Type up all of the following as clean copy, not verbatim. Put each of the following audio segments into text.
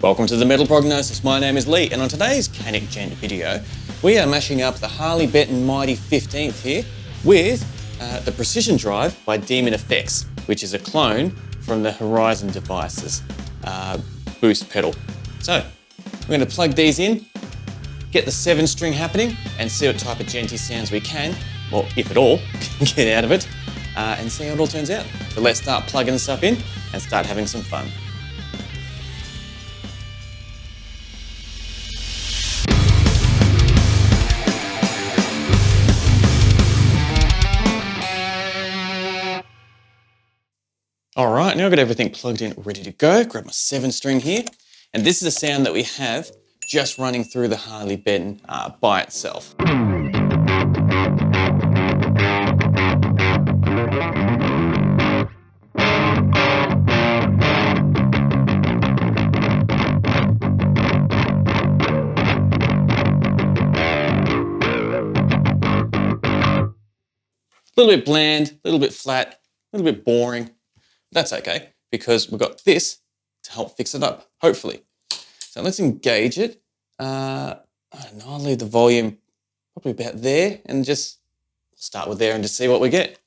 Welcome to the Metal Prognosis. My name is Lee, and on today's Canic Djent video, we are mashing up the Harley Benton Mighty 15th here with the Precision Drive by Demonfx, which is a clone from the Horizon Devices boost pedal. So we're going to plug these in, get the 7-string happening, and see what type of djenty sounds we can, or if at all, get out of it, and see how it all turns out. So let's start plugging stuff in and start having some fun. All right, now I've got everything plugged in, ready to go. Grab my 7-string here. And this is a sound that we have just running through the Harley Benton by itself. A little bit bland, a little bit flat, a little bit boring. That's okay, because we've got this to help fix it up, hopefully. So let's engage it. I don't know, I'll leave the volume probably about there and just start with there and just see what we get.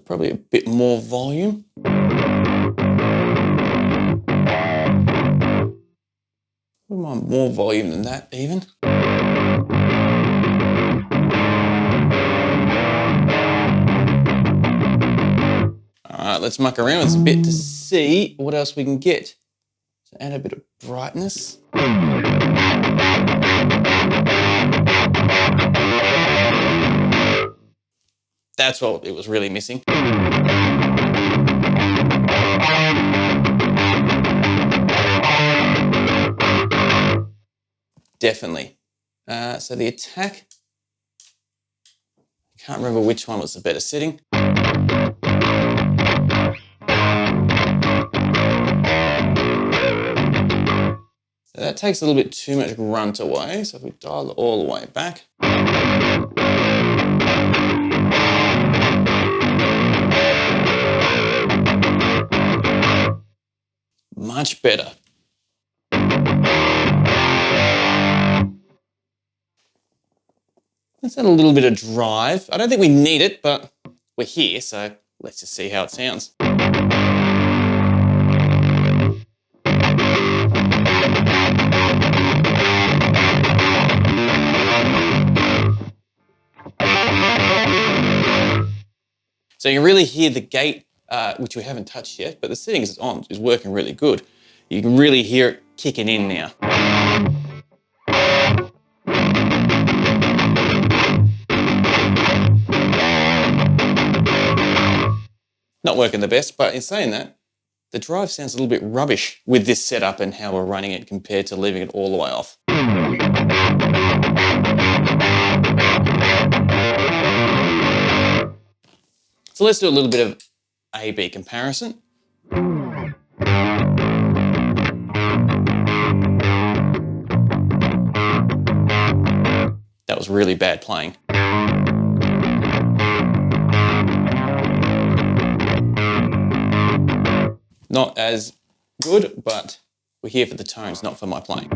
Probably a bit more volume. We want more volume than that even. All right, let's muck around with a bit to see what else we can get. So add a bit of brightness. That's what it was really missing. Definitely. So the attack, I can't remember which one was the better setting. So that takes a little bit too much grunt away. So if we dial it all the way back. Much better. Let's add a little bit of drive. I don't think we need it, but we're here, so let's just see how it sounds. So you can really hear the gate, which we haven't touched yet, but the settings it's on is working really good. You can really hear it kicking in now. Not working the best, but in saying that, the drive sounds a little bit rubbish with this setup and how we're running it compared to leaving it all the way off. So let's do a little bit of A-B comparison. That was really bad playing. Not as good, but we're here for the tones, not for my playing.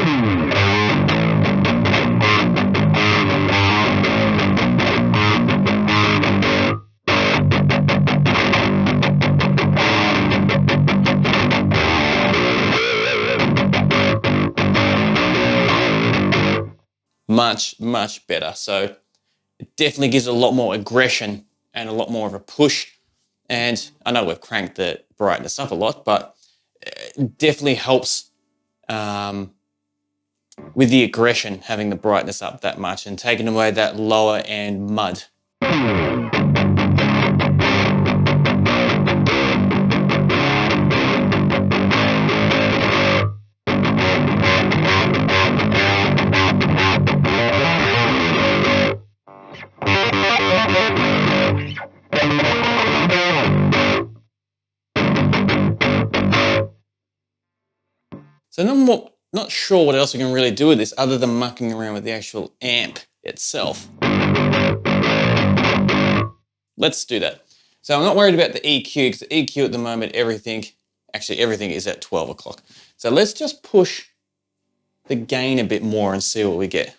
Much better. So it definitely gives a lot more aggression and a lot more of a push. And I know we've cranked the brightness up a lot, but it definitely helps with the aggression, having the brightness up that much and taking away that lower end mud. So not sure what else we can really do with this other than mucking around with the actual amp itself. Let's do that. So I'm not worried about the EQ, because the EQ at the moment, everything is at 12 o'clock. So let's just push the gain a bit more and see what we get.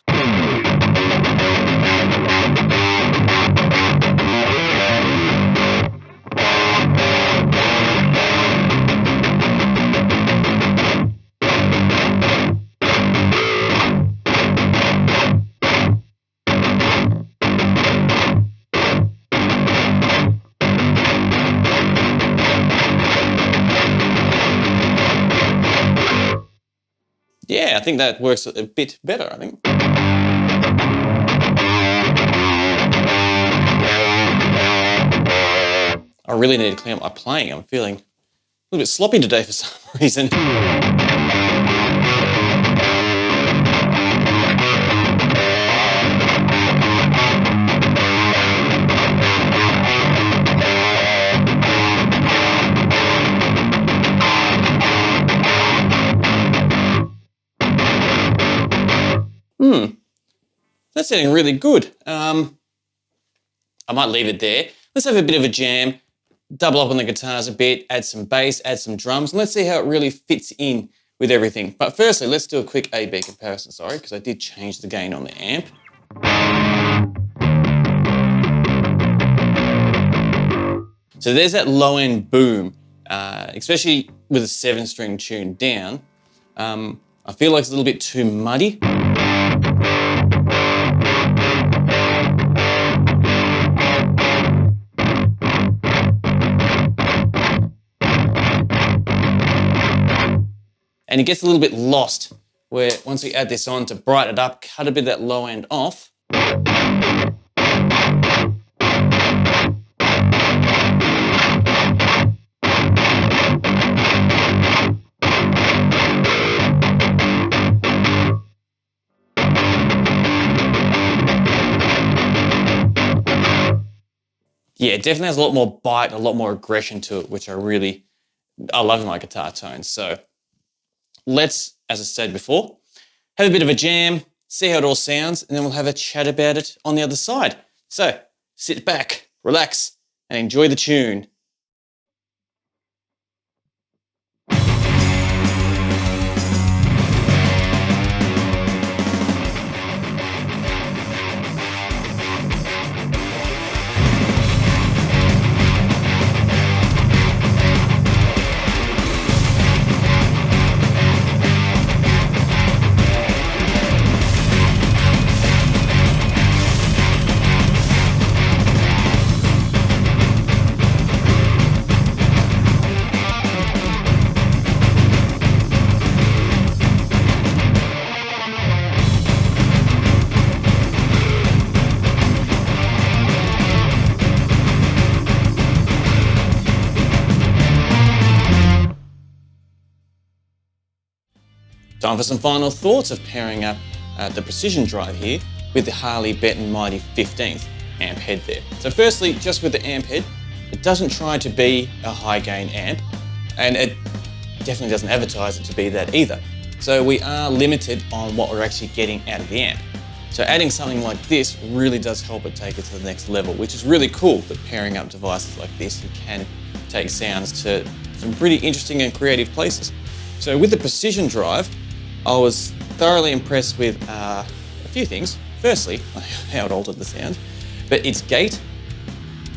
Yeah, I think that works a bit better, I think. I really need to clean up my playing. I'm feeling a little bit sloppy today for some reason. That's sounding really good. I might leave it there. Let's have a bit of a jam, double up on the guitars a bit, add some bass, add some drums, and let's see how it really fits in with everything. But firstly, let's do a quick A-B comparison, because I did change the gain on the amp. So there's that low-end boom, especially with a 7-string tuned down. I feel like it's a little bit too muddy. And it gets a little bit lost, where once we add this on to brighten it up, cut a bit of that low end off. Yeah, it definitely has a lot more bite and a lot more aggression to it, which I love in my guitar tones. So let's, as I said before, have a bit of a jam, see how it all sounds, and then we'll have a chat about it on the other side. So sit back, relax, and enjoy the tune. Time for some final thoughts of pairing up the precision drive here with the Harley Benton Mighty 15th amp head there. So firstly, just with the amp head, it doesn't try to be a high gain amp, and it definitely doesn't advertise it to be that either. So we are limited on what we're actually getting out of the amp. So adding something like this really does help it take it to the next level, which is really cool that pairing up devices like this, you can take sounds to some pretty interesting and creative places. So with the precision drive, I was thoroughly impressed with a few things. Firstly, how it altered the sound, but its gate,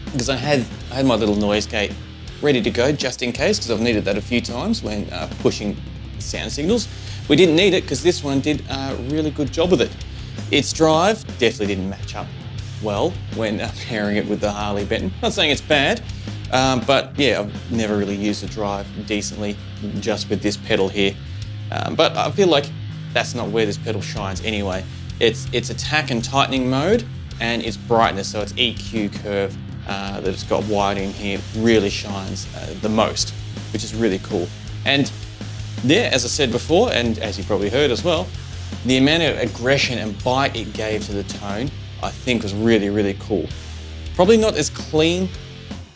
because I had my little noise gate ready to go just in case, because I've needed that a few times when pushing sound signals. We didn't need it because this one did a really good job with it. Its drive definitely didn't match up well when pairing it with the Harley Benton. Not saying it's bad, but yeah, I've never really used a drive decently just with this pedal here. But I feel like that's not where this pedal shines anyway. It's attack and tightening mode, and its brightness, so its EQ curve that it's got wide in here, really shines the most, which is really cool. And yeah, as I said before, and as you probably heard as well, the amount of aggression and bite it gave to the tone, I think was really, really cool. Probably not as clean.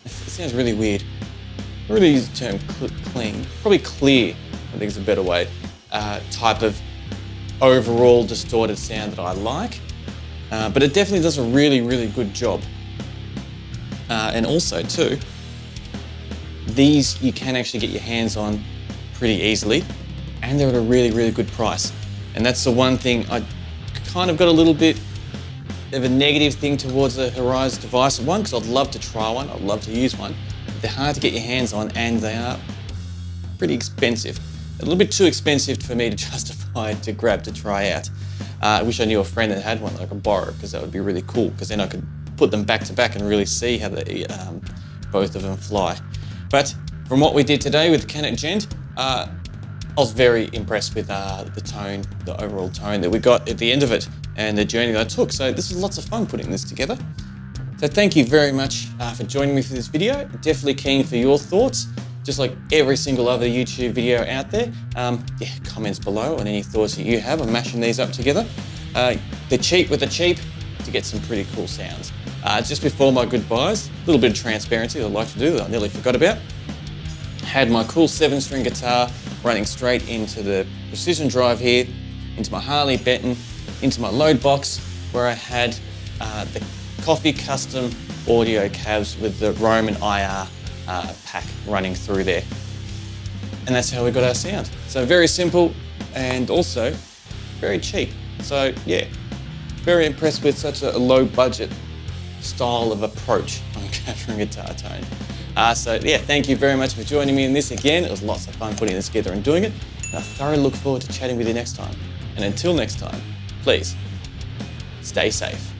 It sounds really weird. I really use the term clean. Probably clear, I think is a better way. type of overall distorted sound that I like, but it definitely does a really, really good job. And also too, these you can actually get your hands on pretty easily, and they're at a really, really good price. And that's the one thing I kind of got a little bit of a negative thing towards the Horizon device. One, because I'd love to try one, I'd love to use one. They're hard to get your hands on, and they are pretty expensive. A little bit too expensive for me to justify to grab to try out. I wish I knew a friend that had one that I could borrow, because that would be really cool, because then I could put them back to back and really see how they, both of them fly. But from what we did today with the Canon Djent, I was very impressed with the tone, the overall tone that we got at the end of it, and the journey that I took. So this was lots of fun putting this together. So thank you very much for joining me for this video. Definitely keen for your thoughts, just like every single other YouTube video out there. Yeah, comments below on any thoughts that you have on mashing these up together. They're cheap with the cheap to get some pretty cool sounds. Just before my goodbyes, a little bit of transparency I'd like to do that I nearly forgot about. Had my cool 7-string guitar running straight into the precision drive here, into my Harley Benton, into my load box, where I had the Coffee custom audio cabs with the Roman IR pack running through there. And that's how we got our sound. So very simple, and also very cheap. So yeah, very impressed with such a low budget style of approach on capturing guitar tone. So yeah, thank you very much for joining me in this again. It was lots of fun putting this together and doing it. And I thoroughly look forward to chatting with you next time. And until next time, please stay safe.